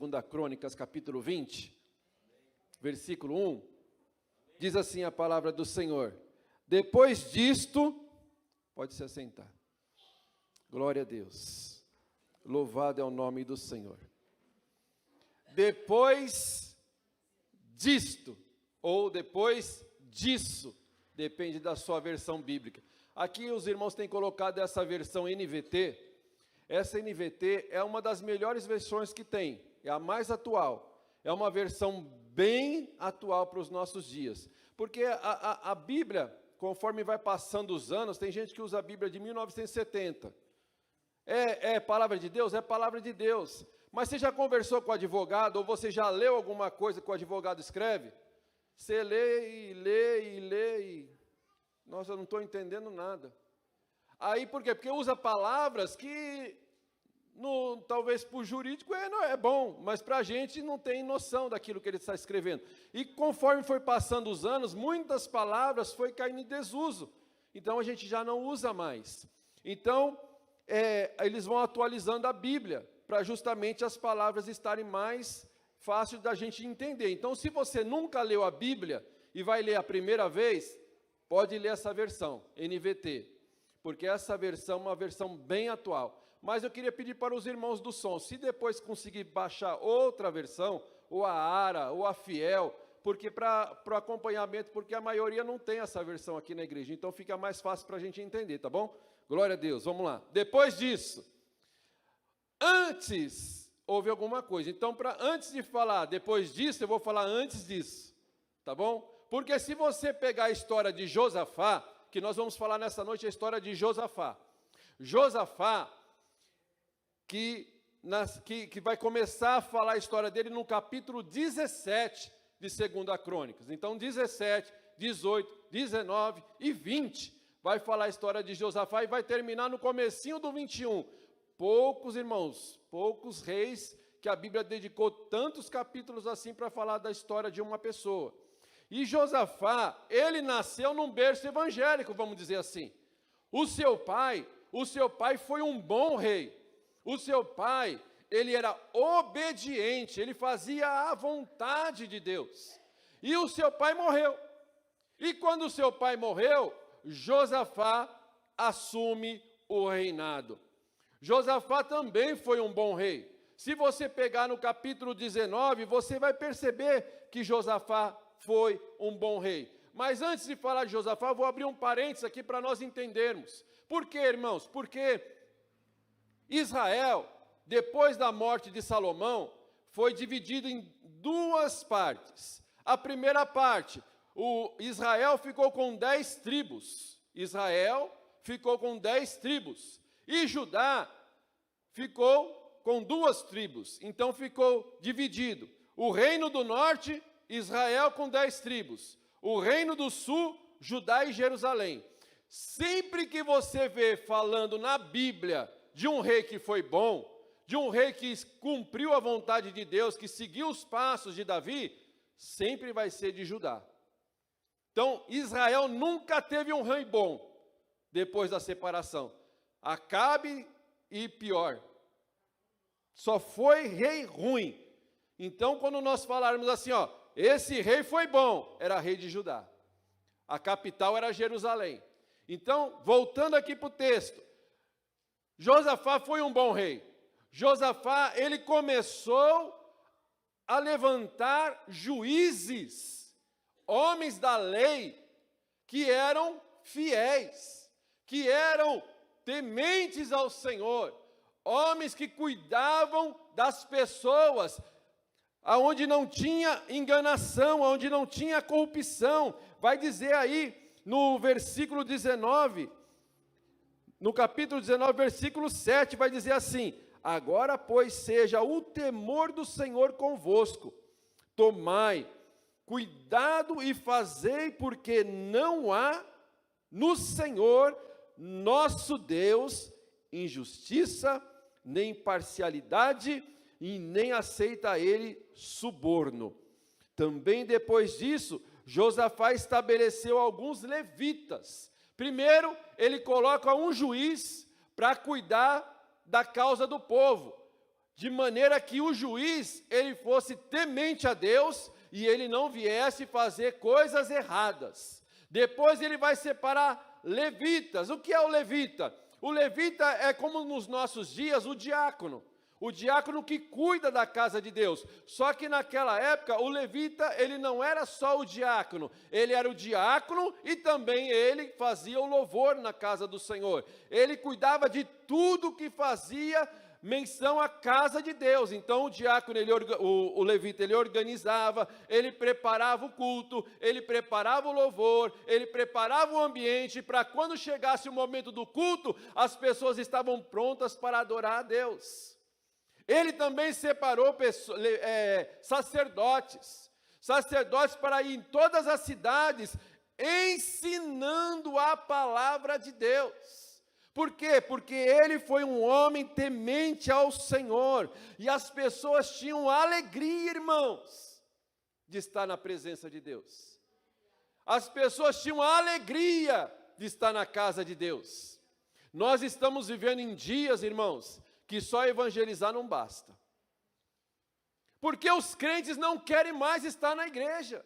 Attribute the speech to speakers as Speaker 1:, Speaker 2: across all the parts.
Speaker 1: 2 Crônicas, capítulo 20, versículo 1, diz assim a palavra do Senhor: depois disto, pode se assentar, glória a Deus, louvado é o nome do Senhor. Depois disto, ou depois disso, depende da sua versão bíblica. Aqui os irmãos têm colocado essa versão NVT. Essa NVT é uma das melhores versões que tem, é a mais atual. É uma versão bem atual para os nossos dias. Porque a Bíblia, conforme vai passando os anos, tem gente que usa a Bíblia de 1970. É palavra de Deus? É palavra de Deus. Mas você já conversou com o advogado, ou você já leu alguma coisa que o advogado escreve? Você lê e lê e lê e... Nossa, eu não estou entendendo nada. Aí, por quê? Porque usa palavras que, talvez para o jurídico é bom, mas para a gente não tem noção daquilo que ele está escrevendo. E conforme foi passando os anos, muitas palavras foi caindo em desuso. Então, a gente já não usa mais. Então, eles vão atualizando a Bíblia, para justamente as palavras estarem mais fáceis da gente entender. Então, se você nunca leu a Bíblia e vai ler a primeira vez, pode ler essa versão, NVT, porque essa versão é uma versão bem atual. Mas eu queria pedir para os irmãos do som, se depois conseguir baixar outra versão, ou a ARA, ou a Fiel, porque para o acompanhamento, porque a maioria não tem essa versão aqui na igreja, então fica mais fácil para a gente entender, tá bom? Glória a Deus, vamos lá. Depois disso, antes, houve alguma coisa. Então, antes de falar depois disso, eu vou falar antes disso, tá bom? Porque se você pegar a história de Josafá, que nós vamos falar nessa noite a história de Josafá. Josafá, que vai começar a falar a história dele no capítulo 17 de 2 Crônicas. Então, 17, 18, 19 e 20 vai falar a história de Josafá e vai terminar no comecinho do 21. Poucos irmãos, poucos reis que a Bíblia dedicou tantos capítulos assim para falar da história de uma pessoa. E Josafá, ele nasceu num berço evangélico, vamos dizer assim. O seu pai foi um bom rei. O seu pai, ele era obediente, ele fazia a vontade de Deus. E o seu pai morreu. E quando o seu pai morreu, Josafá assume o reinado. Josafá também foi um bom rei. Se você pegar no capítulo 19, você vai perceber que Josafá foi um bom rei. Mas antes de falar de Josafá, eu vou abrir um parênteses aqui para nós entendermos. Por quê, irmãos? Porque Israel, depois da morte de Salomão, foi dividido em duas partes. A primeira parte, Israel ficou com 10 tribos. Israel ficou com 10 tribos. E Judá ficou com 2 tribos. Então ficou dividido. O reino do norte, Israel com 10 tribos. O reino do sul, Judá e Jerusalém. Sempre que você vê falando na Bíblia de um rei que foi bom, de um rei que cumpriu a vontade de Deus, que seguiu os passos de Davi, sempre vai ser de Judá. Então, Israel nunca teve um rei bom depois da separação. Acabe e pior. Só foi rei ruim. Então, quando nós falarmos assim, esse rei foi bom, era rei de Judá. A capital era Jerusalém. Então, voltando aqui para o texto, Josafá foi um bom rei. Josafá, ele começou a levantar juízes, homens da lei, que eram fiéis, que eram tementes ao Senhor, homens que cuidavam das pessoas, aonde não tinha enganação, aonde não tinha corrupção. Vai dizer aí no versículo 19, no capítulo 19, versículo 7, vai dizer assim: agora, pois, seja o temor do Senhor convosco, tomai cuidado e fazei, porque não há no Senhor, nosso Deus, injustiça, nem parcialidade, e nem aceita ele suborno. Também depois disso, Josafá estabeleceu alguns levitas. Primeiro, ele coloca um juiz para cuidar da causa do povo. de maneira que o juiz, ele fosse temente a Deus e ele não viesse fazer coisas erradas. Depois ele vai separar levitas. O que é o levita? O levita é como nos nossos dias o diácono. O diácono que cuida da casa de Deus. Só que naquela época, o levita, ele não era só o diácono. Ele era o diácono e também ele fazia o louvor na casa do Senhor. Ele cuidava de tudo que fazia menção à casa de Deus. Então o diácono, o levita, ele organizava, ele preparava o culto, ele preparava o louvor, ele preparava o ambiente para quando chegasse o momento do culto, as pessoas estavam prontas para adorar a Deus. Ele também separou sacerdotes para ir em todas as cidades, ensinando a palavra de Deus. Por quê? Porque ele foi um homem temente ao Senhor, e as pessoas tinham alegria, irmãos, de estar na presença de Deus. As pessoas tinham alegria de estar na casa de Deus. Nós estamos vivendo em dias, irmãos, que só evangelizar não basta. Porque os crentes não querem mais estar na igreja.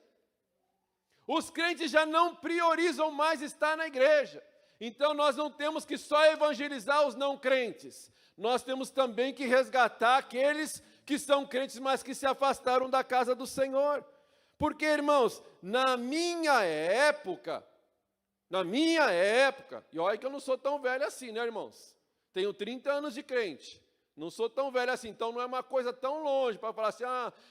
Speaker 1: Os crentes já não priorizam mais estar na igreja. Então nós não temos que só evangelizar os não crentes. Nós temos também que resgatar aqueles que são crentes, mas que se afastaram da casa do Senhor. Porque, irmãos, na minha época, e olha que eu não sou tão velho assim, né, irmãos? Tenho 30 anos de crente, não sou tão velho assim, então não é uma coisa tão longe para falar assim,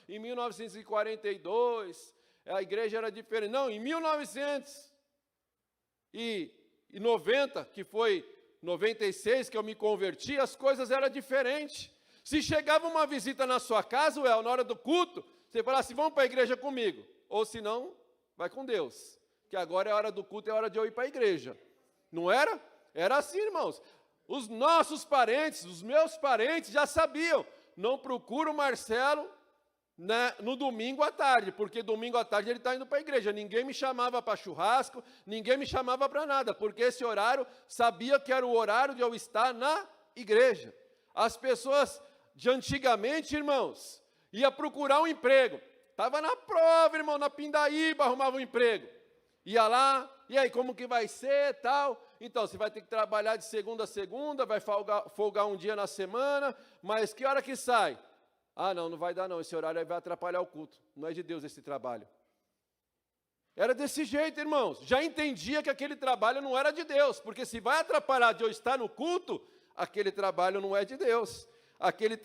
Speaker 1: em 1942 a igreja era diferente. Não, em 1990, que foi 96 que eu me converti, as coisas eram diferentes. Se chegava uma visita na sua casa, na hora do culto, você falava assim, vamos para a igreja comigo, ou se não, vai com Deus, que agora é a hora do culto, é a hora de eu ir para a igreja. Não era? Era assim, irmãos. Os nossos parentes, os meus parentes já sabiam, não procura o Marcelo no domingo à tarde, porque domingo à tarde ele está indo para a igreja. Ninguém me chamava para churrasco, ninguém me chamava para nada, porque esse horário, sabia que era o horário de eu estar na igreja. As pessoas de antigamente, irmãos, ia procurar um emprego, estava na prova, irmão, na Pindaíba, arrumava um emprego. Ia lá, e aí, como que vai ser, tal? Então, você vai ter que trabalhar de segunda a segunda, vai folgar um dia na semana, mas que hora que sai? Não vai dar não, esse horário aí vai atrapalhar o culto. Não é de Deus esse trabalho. Era desse jeito, irmãos. Já entendia que aquele trabalho não era de Deus, porque se vai atrapalhar de eu estar no culto, aquele trabalho não é de Deus. Aquele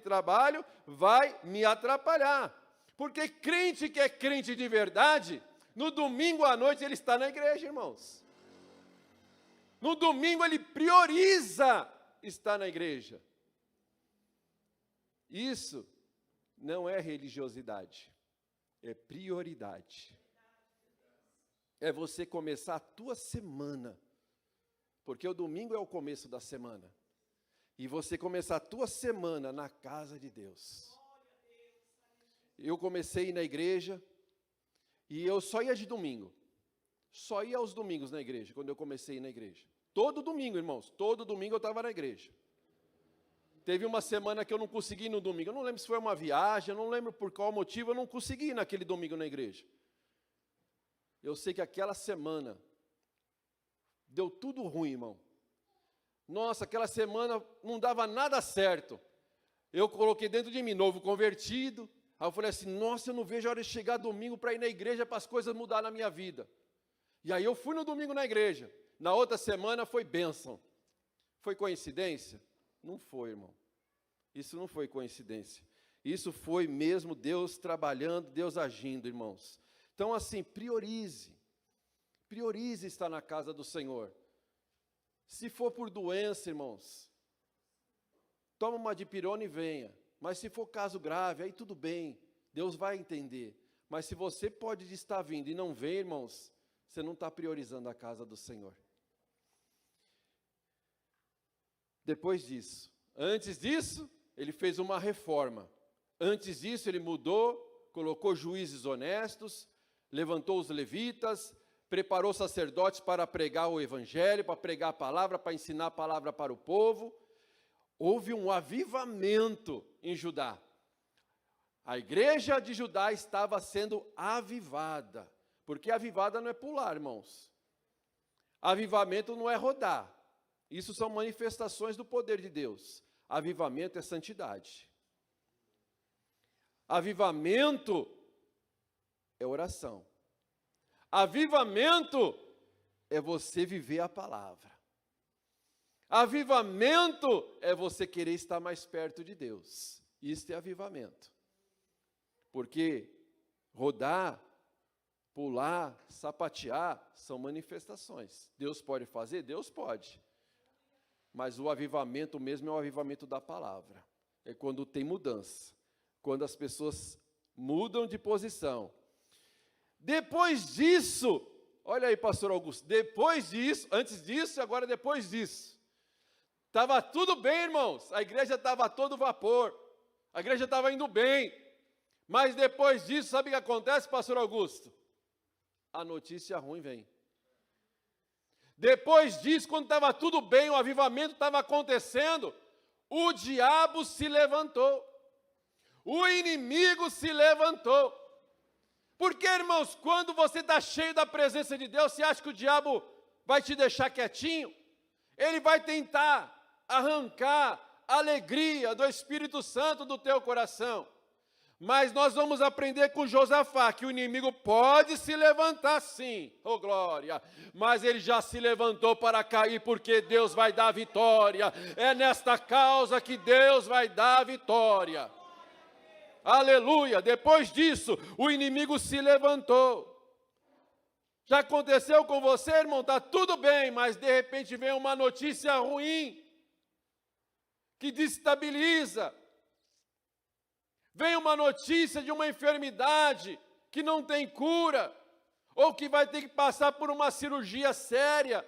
Speaker 1: trabalho vai me atrapalhar. Porque crente que é crente de verdade, no domingo à noite ele está na igreja, irmãos. No domingo ele prioriza estar na igreja. Isso não é religiosidade, é prioridade. É você começar a tua semana, porque o domingo é o começo da semana. E você começar a tua semana na casa de Deus. Eu comecei a ir na igreja, e eu só ia de domingo. Só ia aos domingos na igreja, quando eu comecei a ir na igreja. Todo domingo, irmãos, todo domingo eu estava na igreja. Teve uma semana que eu não consegui ir no domingo. Eu não lembro se foi uma viagem, eu não lembro por qual motivo eu não consegui ir naquele domingo na igreja. Eu sei que aquela semana deu tudo ruim, irmão. Nossa, aquela semana não dava nada certo. Eu coloquei dentro de mim, novo convertido. Aí eu falei assim, nossa, eu não vejo a hora de chegar domingo para ir na igreja para as coisas mudar na minha vida. E aí eu fui no domingo na igreja. Na outra semana foi bênção. Foi coincidência? Não foi, irmão. Isso não foi coincidência. Isso foi mesmo Deus trabalhando, Deus agindo, irmãos. Então, assim, priorize. Priorize estar na casa do Senhor. Se for por doença, irmãos, toma uma dipirona e venha. Mas se for caso grave, aí tudo bem. Deus vai entender. Mas se você pode estar vindo e não vem, irmãos, você não está priorizando a casa do Senhor. Depois disso, antes disso, ele fez uma reforma. Antes disso, ele mudou, colocou juízes honestos, levantou os levitas, preparou sacerdotes para pregar o evangelho, para pregar a palavra, para ensinar a palavra para o povo. houve um avivamento em Judá. A igreja de Judá estava sendo avivada, porque avivada não é pular, irmãos. Avivamento não é rodar. Isso são manifestações do poder de Deus. Avivamento é santidade. Avivamento é oração. Avivamento é você viver a palavra. Avivamento é você querer estar mais perto de Deus. Isso é avivamento. Porque rodar, pular, sapatear são manifestações. Deus pode fazer? Deus pode. Mas o avivamento mesmo é o avivamento da palavra. É quando tem mudança. Quando as pessoas mudam de posição. Depois disso, olha aí, pastor Augusto, depois disso, antes disso e agora depois disso. Estava tudo bem, irmãos. A igreja estava a todo vapor. A igreja estava indo bem. Mas depois disso, sabe o que acontece, pastor Augusto? A notícia ruim vem. Depois disso, quando estava tudo bem, o avivamento estava acontecendo, o diabo se levantou. O inimigo se levantou. Porque, irmãos, quando você está cheio da presença de Deus, você acha que o diabo vai te deixar quietinho? Ele vai tentar arrancar a alegria do Espírito Santo do teu coração. Mas nós vamos aprender com Josafá, que o inimigo pode se levantar sim, oh glória, mas ele já se levantou para cair, porque Deus vai dar vitória, é nesta causa que Deus vai dar vitória, aleluia. Depois disso, o inimigo se levantou. Já aconteceu com você, irmão? Está tudo bem, mas de repente vem uma notícia ruim, que destabiliza. Vem uma notícia de uma enfermidade que não tem cura, ou que vai ter que passar por uma cirurgia séria.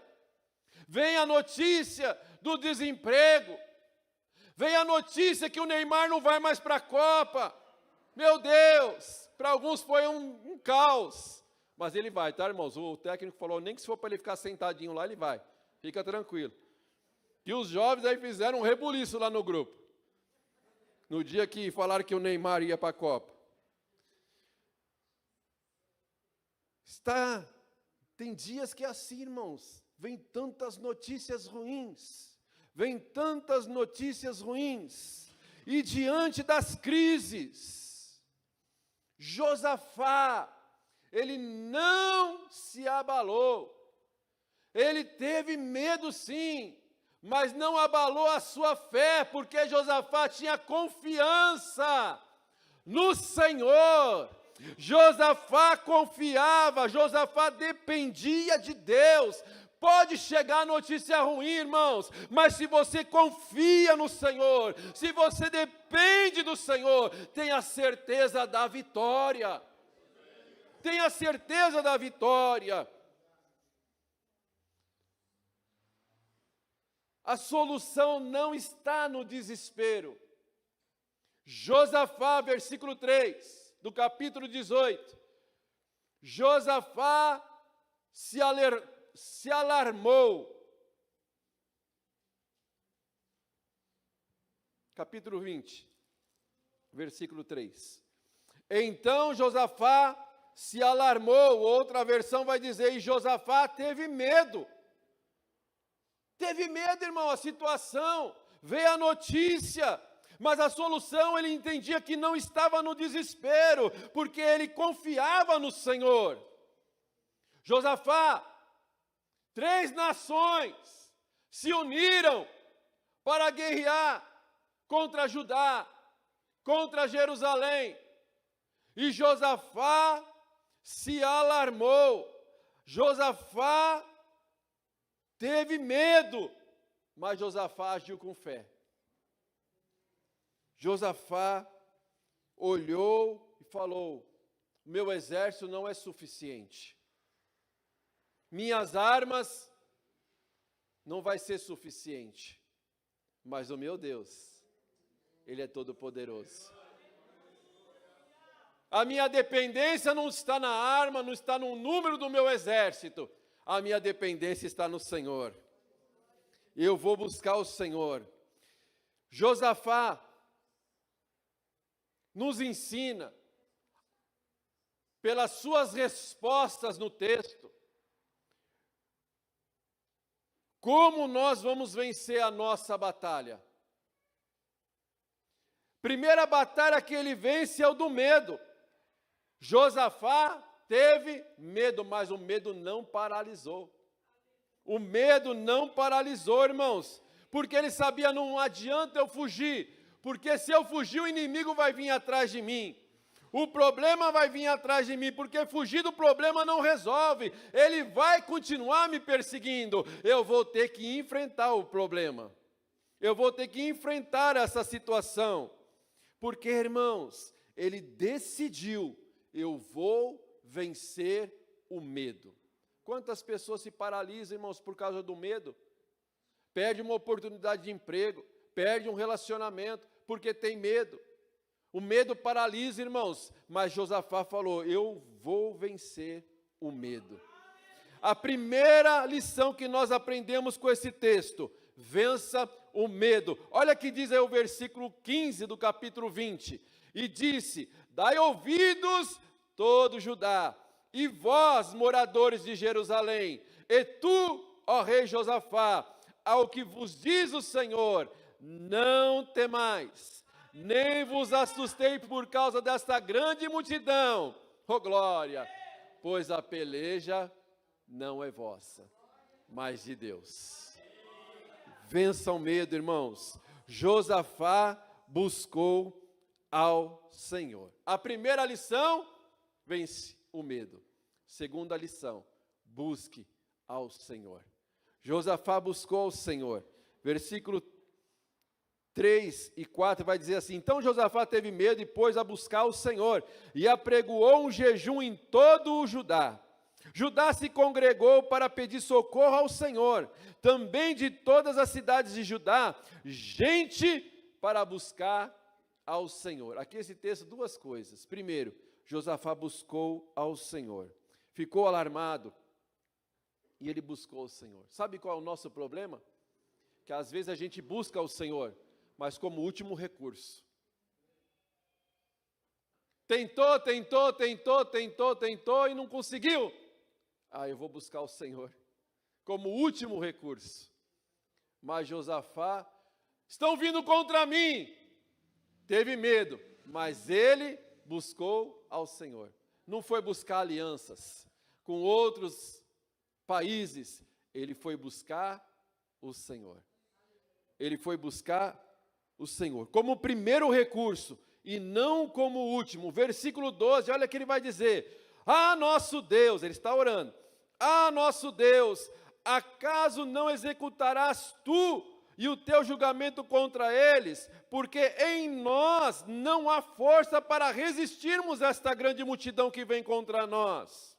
Speaker 1: Vem a notícia do desemprego. Vem a notícia que o Neymar não vai mais para a Copa. Meu Deus, para alguns foi um caos. Mas ele vai, tá, irmãos? O técnico falou, nem que se for para ele ficar sentadinho lá, ele vai. Fica tranquilo. E os jovens aí fizeram um rebuliço lá no grupo. No dia que falaram que o Neymar ia para a Copa. Tem dias que é assim, irmãos. Vem tantas notícias ruins. Vem tantas notícias ruins. E diante das crises, Josafá, ele não se abalou. Ele teve medo sim, mas não abalou a sua fé, porque Josafá tinha confiança no Senhor. Josafá confiava, Josafá dependia de Deus. Pode chegar notícia ruim, irmãos, mas se você confia no Senhor, se você depende do Senhor, tenha certeza da vitória. Tenha certeza da vitória. A solução não está no desespero. Josafá, versículo 3, do capítulo 18. Josafá se alarmou. Capítulo 20, versículo 3. Então Josafá se alarmou. Outra versão vai dizer, e Josafá teve medo. Teve medo, irmão, a situação, veio a notícia, mas a solução ele entendia que não estava no desespero, porque ele confiava no Senhor. Josafá, 3 nações se uniram para guerrear contra Judá, contra Jerusalém, e Josafá se alarmou. Josafá teve medo, mas Josafá agiu com fé. Josafá olhou e falou, meu exército não é suficiente. Minhas armas não vai ser suficiente. Mas o meu Deus, Ele é todo poderoso. A minha dependência não está na arma, não está no número do meu exército. A minha dependência está no Senhor. Eu vou buscar o Senhor. Josafá nos ensina, pelas suas respostas no texto, como nós vamos vencer a nossa batalha. Primeira batalha que ele vence é o do medo. Josafá teve medo, mas o medo não paralisou. O medo não paralisou, irmãos, porque ele sabia, não adianta eu fugir, porque se eu fugir o inimigo vai vir atrás de mim. O problema vai vir atrás de mim, porque fugir do problema não resolve. Ele vai continuar me perseguindo. Eu vou ter que enfrentar o problema. Eu vou ter que enfrentar essa situação. Porque, irmãos, ele decidiu, eu vou vencer o medo. Quantas pessoas se paralisam, irmãos, por causa do medo? Perde uma oportunidade de emprego, perde um relacionamento, porque tem medo. O medo paralisa, irmãos, mas Josafá falou, eu vou vencer o medo. A primeira lição que nós aprendemos com esse texto, vença o medo. Olha que diz aí o versículo 15 do capítulo 20. E disse, dai ouvidos todo Judá, e vós, moradores de Jerusalém, e tu, ó rei Josafá, ao que vos diz o Senhor, não temais, nem vos assustei por causa desta grande multidão, ó glória, pois a peleja não é vossa, mas de Deus. Vença o medo, irmãos. Josafá buscou ao Senhor. A primeira lição, vence o medo. Segunda lição, busque ao Senhor. Josafá buscou ao Senhor. Versículo 3 e 4 vai dizer assim, então Josafá teve medo e pôs a buscar o Senhor, e apregoou um jejum em todo o Judá. Judá se congregou para pedir socorro ao Senhor, também de todas as cidades de Judá, gente para buscar ao Senhor. Aqui esse texto, duas coisas. Primeiro, Josafá buscou ao Senhor, ficou alarmado, e ele buscou o Senhor. Sabe qual é o nosso problema? Que às vezes a gente busca o Senhor, mas como último recurso. Tentou e não conseguiu. Eu vou buscar o Senhor, como último recurso. Mas Josafá, estão vindo contra mim, teve medo, mas ele buscou ao Senhor. Não foi buscar alianças com outros países, ele foi buscar o Senhor. Ele foi buscar o Senhor, como primeiro recurso, e não como último. Versículo 12, olha que ele vai dizer, nosso Deus, ele está orando, nosso Deus, acaso não executarás tu e o teu julgamento contra eles, porque em nós não há força para resistirmos a esta grande multidão que vem contra nós,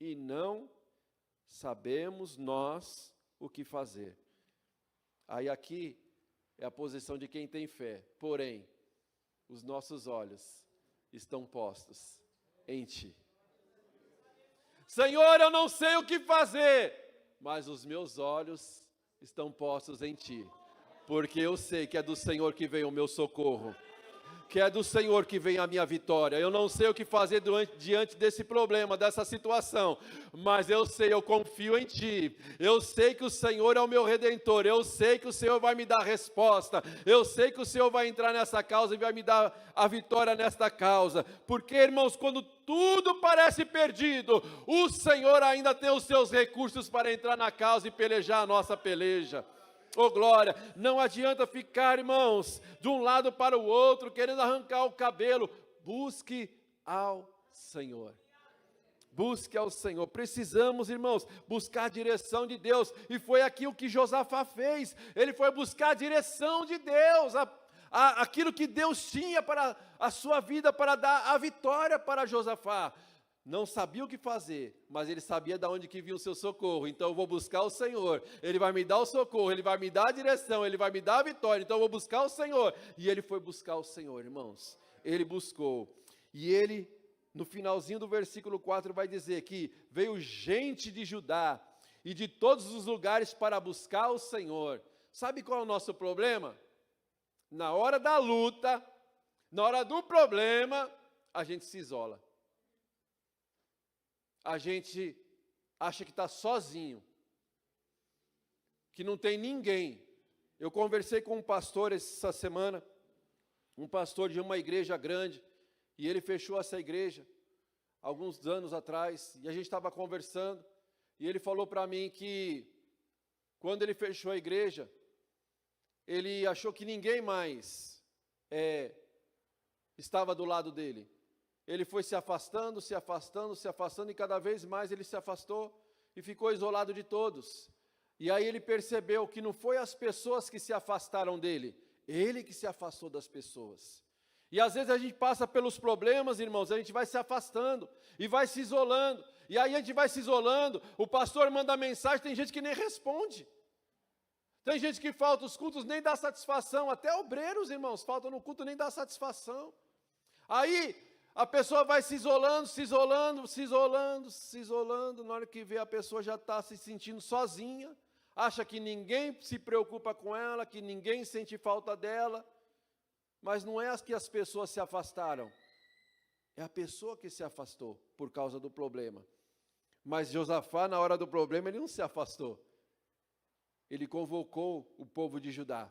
Speaker 1: e não sabemos nós o que fazer. Aí aqui é a posição de quem tem fé, porém, os nossos olhos estão postos em Ti. Senhor, eu não sei o que fazer, mas os meus olhos estão postos em Ti, porque eu sei que é do Senhor que vem o meu socorro, que é do Senhor que vem a minha vitória. Eu não sei o que fazer diante desse problema, dessa situação, mas eu sei, eu confio em Ti, eu sei que o Senhor é o meu Redentor, eu sei que o Senhor vai me dar resposta, eu sei que o Senhor vai entrar nessa causa e vai me dar a vitória nesta causa, porque, irmãos, quando tudo parece perdido, o Senhor ainda tem os seus recursos para entrar na causa e pelejar a nossa peleja. Oh glória, não adianta ficar, irmãos, de um lado para o outro, querendo arrancar o cabelo. Busque ao Senhor. Busque ao Senhor. Precisamos, irmãos, buscar a direção de Deus. E foi aqui o que Josafá fez. Ele foi buscar a direção de Deus, aquilo que Deus tinha para a sua vida, para dar a vitória para Josafá. Não sabia o que fazer, mas ele sabia de onde que vinha o seu socorro. Então eu vou buscar o Senhor, Ele vai me dar o socorro, Ele vai me dar a direção, Ele vai me dar a vitória. Então eu vou buscar o Senhor. E ele foi buscar o Senhor, irmãos. Ele buscou. E ele, no finalzinho do versículo 4, vai dizer que veio gente de Judá e de todos os lugares para buscar o Senhor. Sabe qual é o nosso problema? na hora da luta, na hora do problema, a gente se isola. A gente acha que está sozinho, que não tem ninguém. Eu conversei com um pastor essa semana, um pastor de uma igreja grande, e ele fechou essa igreja alguns anos atrás, e a gente estava conversando, e ele falou para mim que quando ele fechou a igreja, ele achou que ninguém mais estava do lado dele. Ele foi se afastando, se afastando, se afastando, e cada vez mais ele se afastou e ficou isolado de todos. E aí ele percebeu que não foi as pessoas que se afastaram dele, ele que se afastou das pessoas. E às vezes a gente passa pelos problemas, irmãos, a gente vai se afastando e vai se isolando. E aí a gente vai se isolando, o pastor manda mensagem, tem gente que nem responde. Tem gente que falta os cultos, nem dá satisfação. Até obreiros, irmãos, faltam no culto, nem dá satisfação. Aí a pessoa vai se isolando, se isolando, se isolando, se isolando. Na hora que vê, a pessoa já está se sentindo sozinha. Acha que ninguém se preocupa com ela, que ninguém sente falta dela. Mas não é que as pessoas se afastaram. É a pessoa que se afastou por causa do problema. Mas Josafá, na hora do problema, ele não se afastou. Ele convocou o povo de Judá.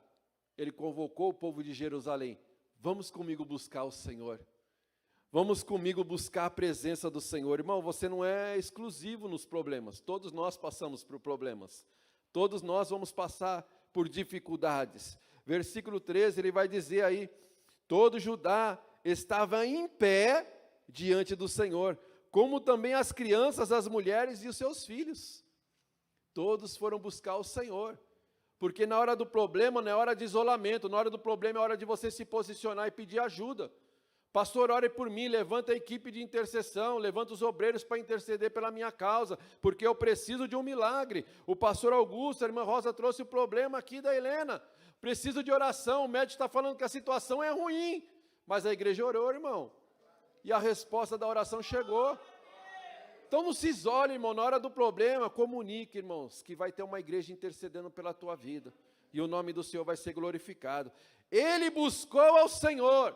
Speaker 1: Ele convocou o povo de Jerusalém. Vamos comigo buscar o Senhor. Vamos comigo buscar a presença do Senhor. Irmão, você não é exclusivo nos problemas. Todos nós passamos por problemas. Todos nós vamos passar por dificuldades. Versículo 13, ele vai dizer aí, todo Judá estava em pé diante do Senhor, como também as crianças, as mulheres e os seus filhos. Todos foram buscar o Senhor, porque na hora do problema, não é hora de isolamento, na hora do problema é hora de você se posicionar e pedir ajuda. Pastor, ore por mim, levanta a equipe de intercessão, levanta os obreiros para interceder pela minha causa, porque eu preciso de um milagre. O pastor Augusto, a irmã Rosa trouxe o problema aqui da Helena, preciso de oração, o médico está falando que a situação é ruim, mas a igreja orou, irmão, e a resposta da oração chegou. Então não se isole, irmão, na hora do problema, comunique, irmãos, que vai ter uma igreja intercedendo pela tua vida, e o nome do Senhor vai ser glorificado. Ele buscou ao Senhor,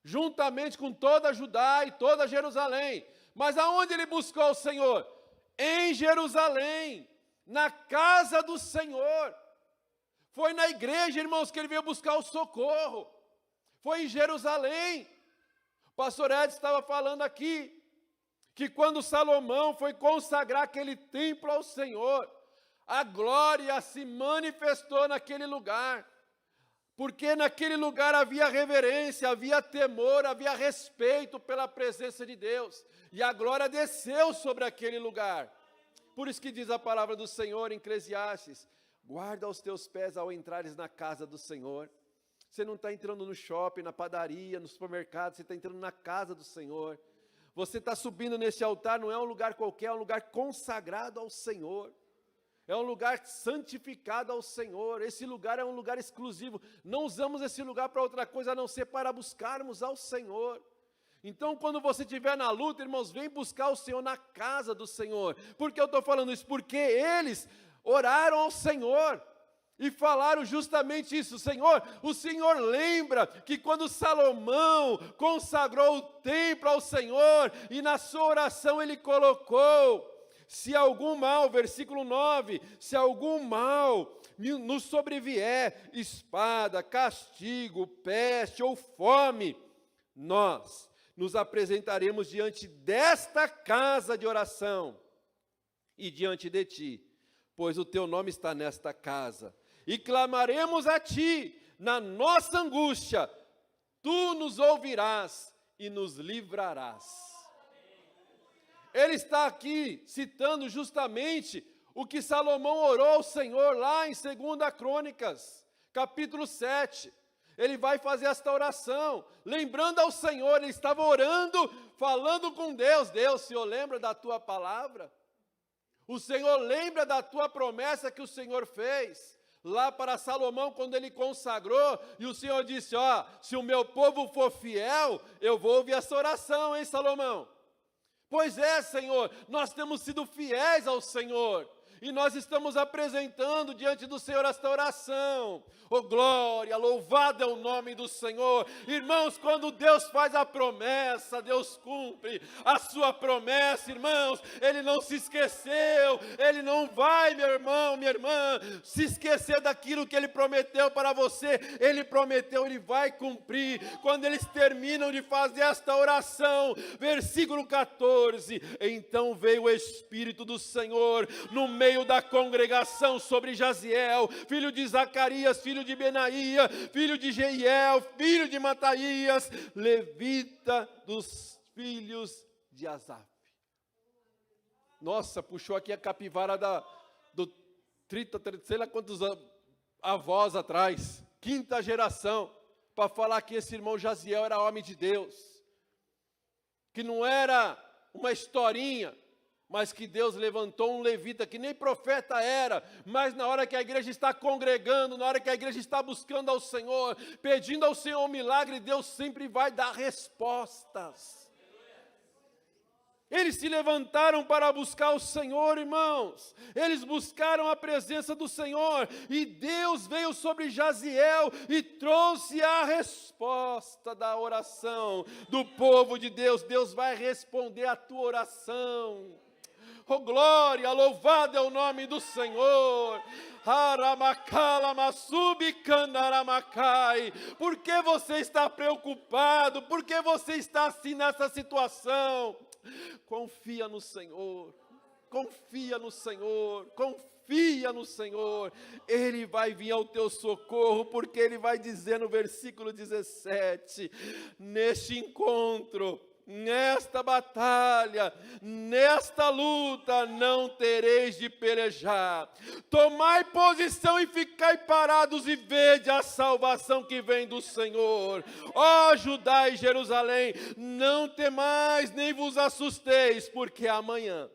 Speaker 1: juntamente com toda Judá e toda Jerusalém. Mas aonde ele buscou o Senhor? Em Jerusalém, na casa do Senhor. Foi na igreja, irmãos, que ele veio buscar o socorro. Foi em Jerusalém. O pastor Edson estava falando aqui, que quando Salomão foi consagrar aquele templo ao Senhor, a glória se manifestou naquele lugar. Porque naquele lugar havia reverência, havia temor, havia respeito pela presença de Deus. E a glória desceu sobre aquele lugar. Por isso que diz a palavra do Senhor em Eclesiastes, guarda os teus pés ao entrares na casa do Senhor. Você não está entrando no shopping, na padaria, no supermercado, você está entrando na casa do Senhor. Você está subindo nesse altar, não é um lugar qualquer, é um lugar consagrado ao Senhor. É um lugar santificado ao Senhor. Esse lugar é um lugar exclusivo. Não usamos esse lugar para outra coisa a não ser para buscarmos ao Senhor. Então, quando você estiver na luta, irmãos, vem buscar o Senhor na casa do Senhor. Por que eu estou falando isso? Porque eles oraram ao Senhor e falaram justamente isso. Senhor, o Senhor lembra que quando Salomão consagrou o templo ao Senhor e na sua oração ele colocou: se algum mal, versículo 9, se algum mal nos sobrevier, espada, castigo, peste ou fome, nós nos apresentaremos diante desta casa de oração e diante de ti, pois o teu nome está nesta casa, e clamaremos a ti na nossa angústia, tu nos ouvirás e nos livrarás. Ele está aqui citando justamente o que Salomão orou ao Senhor lá em 2 Crônicas, capítulo 7. Ele vai fazer esta oração, lembrando ao Senhor, ele estava orando, falando com Deus. Deus, o Senhor lembra da tua palavra? O Senhor lembra da tua promessa que o Senhor fez lá para Salomão quando ele consagrou, e o Senhor disse: ó, se o meu povo for fiel, eu vou ouvir essa oração, hein, Salomão? Pois é, Senhor, nós temos sido fiéis ao Senhor. E nós estamos apresentando diante do Senhor esta oração. Oh glória, louvado é o nome do Senhor. Irmãos, quando Deus faz a promessa, Deus cumpre a sua promessa, irmãos. Ele não se esqueceu, Ele não vai, meu irmão, minha irmã, se esquecer daquilo que Ele prometeu para você. Ele prometeu, Ele vai cumprir. Quando eles terminam de fazer esta oração, versículo 14, então veio o Espírito do Senhor no meio da congregação sobre Jaziel, filho de Zacarias, filho de Benaía, filho de Jeiel, filho de Mataías, levita dos filhos de Asaf. Nossa, puxou aqui a capivara do 30, sei lá quantos avós atrás, quinta geração, para falar que esse irmão Jaziel era homem de Deus, que não era uma historinha, mas que Deus levantou um levita que nem profeta era, mas na hora que a igreja está congregando, na hora que a igreja está buscando ao Senhor, pedindo ao Senhor um milagre, Deus sempre vai dar respostas. Eles se levantaram para buscar o Senhor, irmãos. Eles buscaram a presença do Senhor. E Deus veio sobre Jaziel e trouxe a resposta da oração do povo de Deus. Deus vai responder a tua oração. Oh glória, louvado é o nome do Senhor. Por que você está preocupado? Por que você está assim nessa situação? Confia no Senhor, confia no Senhor, confia no Senhor. Ele vai vir ao teu socorro, porque Ele vai dizer no versículo 17, neste encontro, nesta batalha, nesta luta, não tereis de pelejar. Tomai posição e ficai parados e vede a salvação que vem do Senhor. Ó Judá e Jerusalém, não temais nem vos assusteis, porque amanhã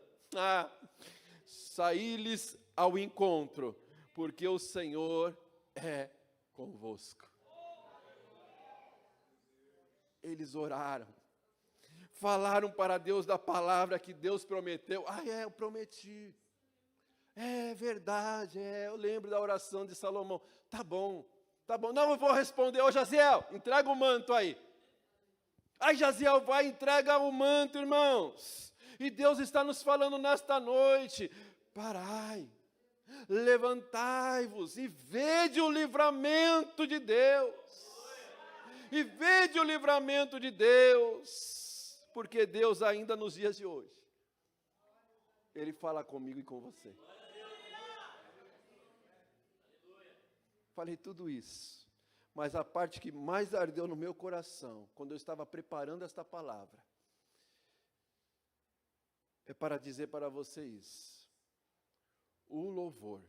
Speaker 1: saí-lhes ao encontro, porque o Senhor é convosco. Eles oraram. Falaram para Deus da palavra que Deus prometeu. Eu prometi. É verdade, eu lembro da oração de Salomão. Tá bom. Não, eu vou responder. Ô Jaziel, entrega o manto aí. Aí Jaziel vai e entrega o manto, irmãos. E Deus está nos falando nesta noite. Parai, levantai-vos e vede o livramento de Deus. E vede o livramento de Deus. Porque Deus ainda nos dias de hoje, Ele fala comigo e com você. Falei tudo isso, mas a parte que mais ardeu no meu coração, quando eu estava preparando esta palavra, é para dizer para vocês, o louvor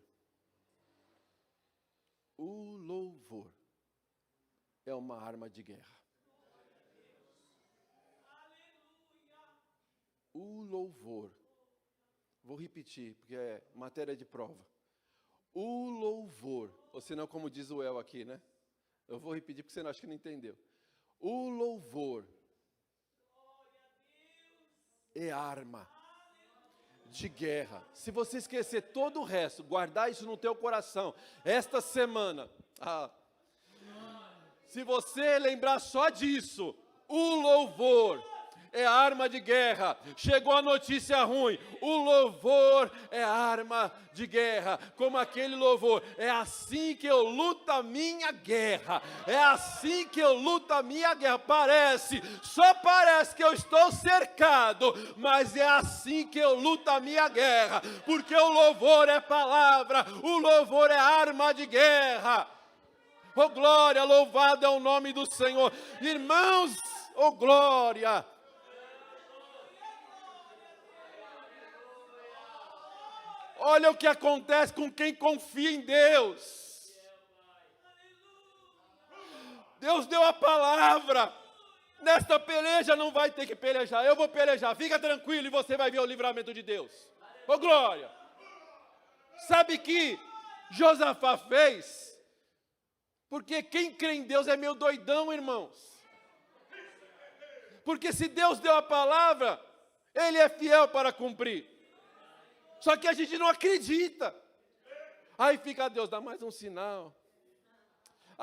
Speaker 1: é uma arma de guerra. O louvor, vou repetir, porque é matéria de prova. O louvor, ou senão como diz o El aqui, né? Eu vou repetir porque você acha que não entendeu. O louvor é arma de guerra. Se você esquecer todo o resto, guardar isso no teu coração, esta semana, se você lembrar só disso, o louvor é arma de guerra. Chegou a notícia ruim, o louvor é arma de guerra. Como aquele louvor, é assim que eu luto a minha guerra. É assim que eu luto a minha guerra. Só parece que eu estou cercado, mas é assim que eu luto a minha guerra. Porque o louvor é palavra, o louvor é arma de guerra. Oh glória, louvado é o nome do Senhor. Irmãos, oh glória. Olha o que acontece com quem confia em Deus. Deus deu a palavra. Nesta peleja não vai ter que pelejar. Eu vou pelejar. Fica tranquilo e você vai ver o livramento de Deus. Ô glória. Sabe que Josafá fez? Porque quem crê em Deus é meio doidão, irmãos. Porque se Deus deu a palavra, Ele é fiel para cumprir. Só que a gente não acredita. Aí fica Deus, dá mais um sinal.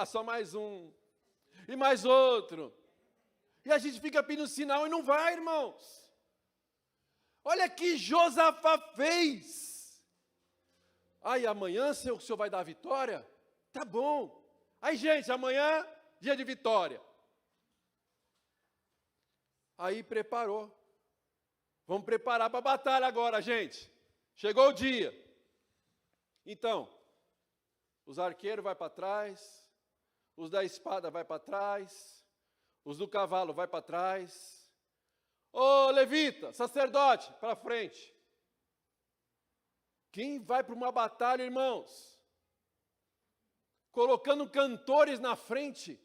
Speaker 1: Só mais um. E mais outro. E a gente fica pedindo sinal e não vai, irmãos. Olha que Josafá fez. Aí amanhã o senhor vai dar a vitória? Tá bom. Aí, gente, amanhã, dia de vitória. Aí preparou. Vamos preparar para a batalha agora, gente. Chegou o dia. Então, os arqueiros vai para trás, os da espada vai para trás, os do cavalo vai para trás. Ô levita, sacerdote, para frente. Quem vai para uma batalha, irmãos? Colocando cantores na frente.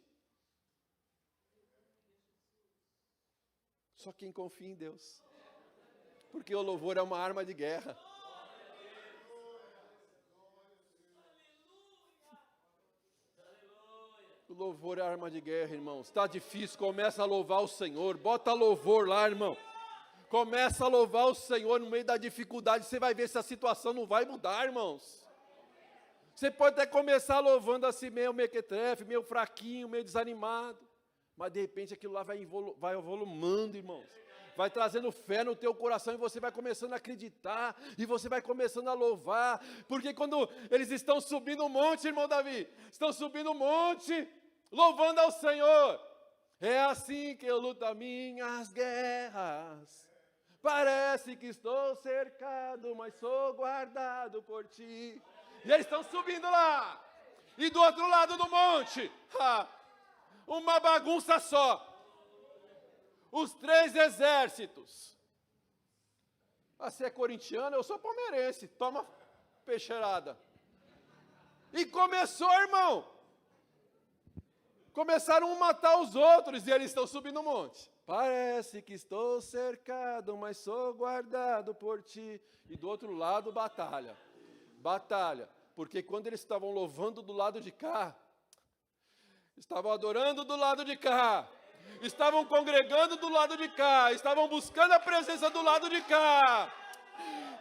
Speaker 1: Só quem confia em Deus. Porque o louvor é uma arma de guerra. O louvor é arma de guerra, irmãos. Está difícil, começa a louvar o Senhor. Bota louvor lá, irmão. Começa a louvar o Senhor no meio da dificuldade. Você vai ver se a situação não vai mudar, irmãos. Você pode até começar louvando assim, meio mequetrefe, meio fraquinho, meio desanimado. Mas de repente aquilo lá vai evolumando, irmãos. Vai trazendo fé no teu coração e você vai começando a acreditar. E você vai começando a louvar. Porque quando eles estão subindo o monte, irmão Davi, estão subindo o monte, louvando ao Senhor. É assim que eu luto as minhas guerras. Parece que estou cercado, mas sou guardado por ti. E eles estão subindo lá. E do outro lado do monte, uma bagunça só. Os 3 exércitos. Você é corintiano, eu sou palmeirense. Toma peixeirada. E começou, irmão. Começaram a matar os outros e eles estão subindo o monte. Parece que estou cercado, mas sou guardado por ti. E do outro lado, batalha. Batalha. Porque quando eles estavam louvando do lado de cá, estavam adorando do lado de cá, estavam congregando do lado de cá, estavam buscando a presença do lado de cá,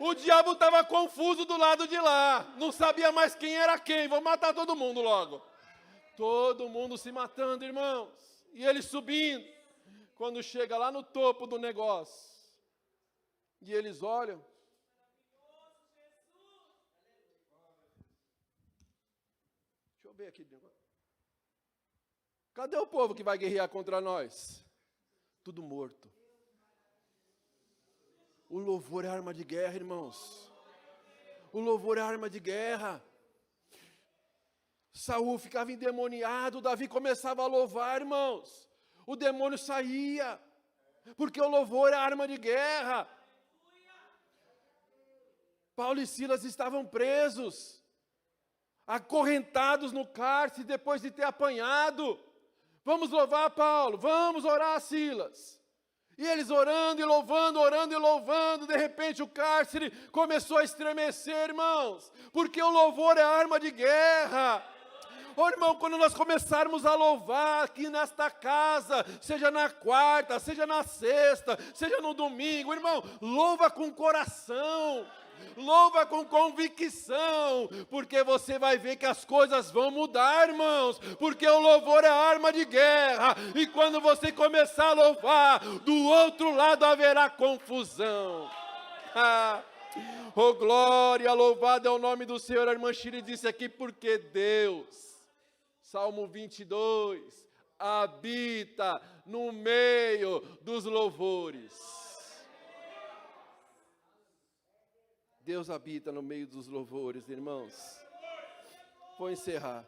Speaker 1: o diabo estava confuso do lado de lá, não sabia mais quem era quem. Vou matar todo mundo logo. Todo mundo se matando, irmãos, e ele subindo. Quando chega lá no topo do negócio, e eles olham, deixa eu ver aqui, cadê o povo que vai guerrear contra nós? Tudo morto. O louvor é arma de guerra, irmãos. O louvor é arma de guerra. Saul ficava endemoniado, Davi começava a louvar, irmãos. O demônio saía, porque o louvor é arma de guerra. Paulo e Silas estavam presos, acorrentados no cárcere depois de ter apanhado. Vamos louvar Paulo, vamos orar Silas. E eles orando e louvando, de repente o cárcere começou a estremecer, irmãos, porque o louvor é arma de guerra. Ô irmão, quando nós começarmos a louvar aqui nesta casa, seja na quarta, seja na sexta, seja no domingo, irmão, louva com coração. Louva com convicção, porque você vai ver que as coisas vão mudar, irmãos, porque o louvor é arma de guerra, e quando você começar a louvar, do outro lado haverá confusão. Oh glória, louvado é o nome do Senhor. A irmã Shiri disse aqui, porque Deus, Salmo 22, habita no meio dos louvores. Deus habita no meio dos louvores, irmãos. Vou encerrar.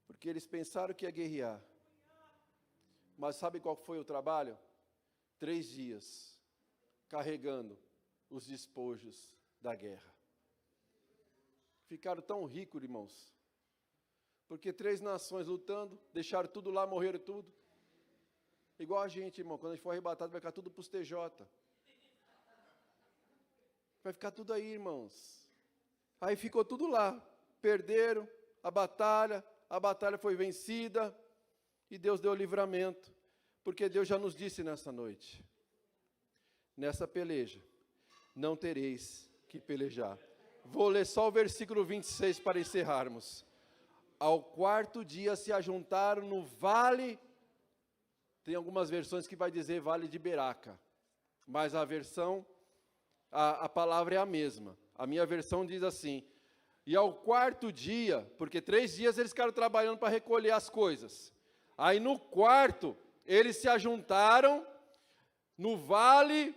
Speaker 1: Porque eles pensaram que ia guerrear. Mas sabe qual foi o trabalho? 3 dias, carregando os despojos da guerra. Ficaram tão ricos, irmãos. Porque 3 nações lutando, deixaram tudo lá, morreram tudo. Igual a gente, irmão, quando a gente for arrebatado, vai ficar tudo para os TJ. Vai ficar tudo aí, irmãos. Aí ficou tudo lá. Perderam a batalha foi vencida e Deus deu livramento. Porque Deus já nos disse nessa noite, nessa peleja, não tereis que pelejar. Vou ler só o versículo 26 para encerrarmos. Ao quarto dia se ajuntaram no vale, tem algumas versões que vai dizer vale de Beraca, mas a palavra é a mesma. A minha versão diz assim: e ao quarto dia, porque 3 dias eles ficaram trabalhando para recolher as coisas. Aí no quarto, eles se ajuntaram no vale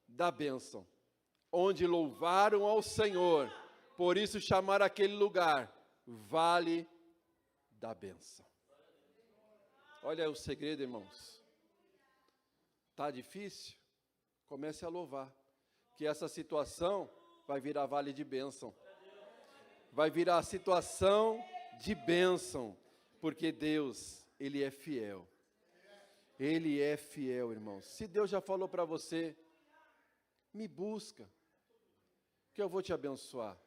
Speaker 1: da bênção, onde louvaram ao Senhor. Por isso chamaram aquele lugar Vale da Bênção. Olha o segredo, irmãos. Está difícil? Comece a louvar, que essa situação vai virar vale de bênção. Vai virar situação de bênção, porque Deus, Ele é fiel. Ele é fiel, irmãos. Se Deus já falou para você, me busca, que eu vou te abençoar.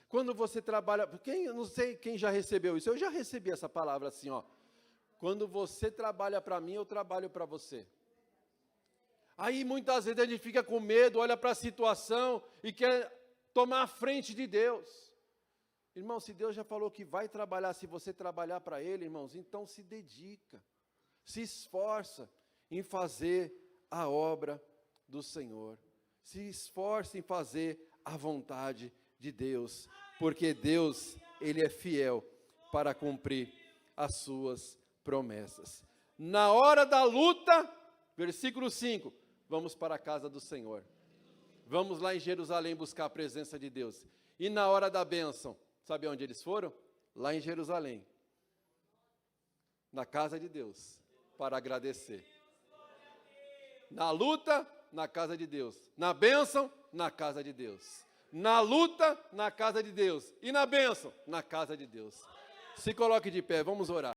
Speaker 1: Quando você trabalha, não sei quem já recebeu isso, eu já recebi essa palavra assim, ó. Quando você trabalha para mim, eu trabalho para você. Aí muitas vezes a gente fica com medo, olha para a situação e quer tomar a frente de Deus. Irmão, se Deus já falou que vai trabalhar, se você trabalhar para Ele, irmãos, então se dedica, se esforça em fazer a obra do Senhor. Se esforce em fazer a vontade de Deus, porque Deus, Ele é fiel para cumprir as suas promessas. Na hora da luta, versículo 5, vamos para a casa do Senhor. Vamos lá em Jerusalém buscar a presença de Deus. E na hora da bênção, sabe onde eles foram? Lá em Jerusalém, na casa de Deus, para agradecer. Na luta, na casa de Deus. Na bênção, na casa de Deus. Na luta, na casa de Deus. E na bênção, na casa de Deus. Se coloque de pé, vamos orar.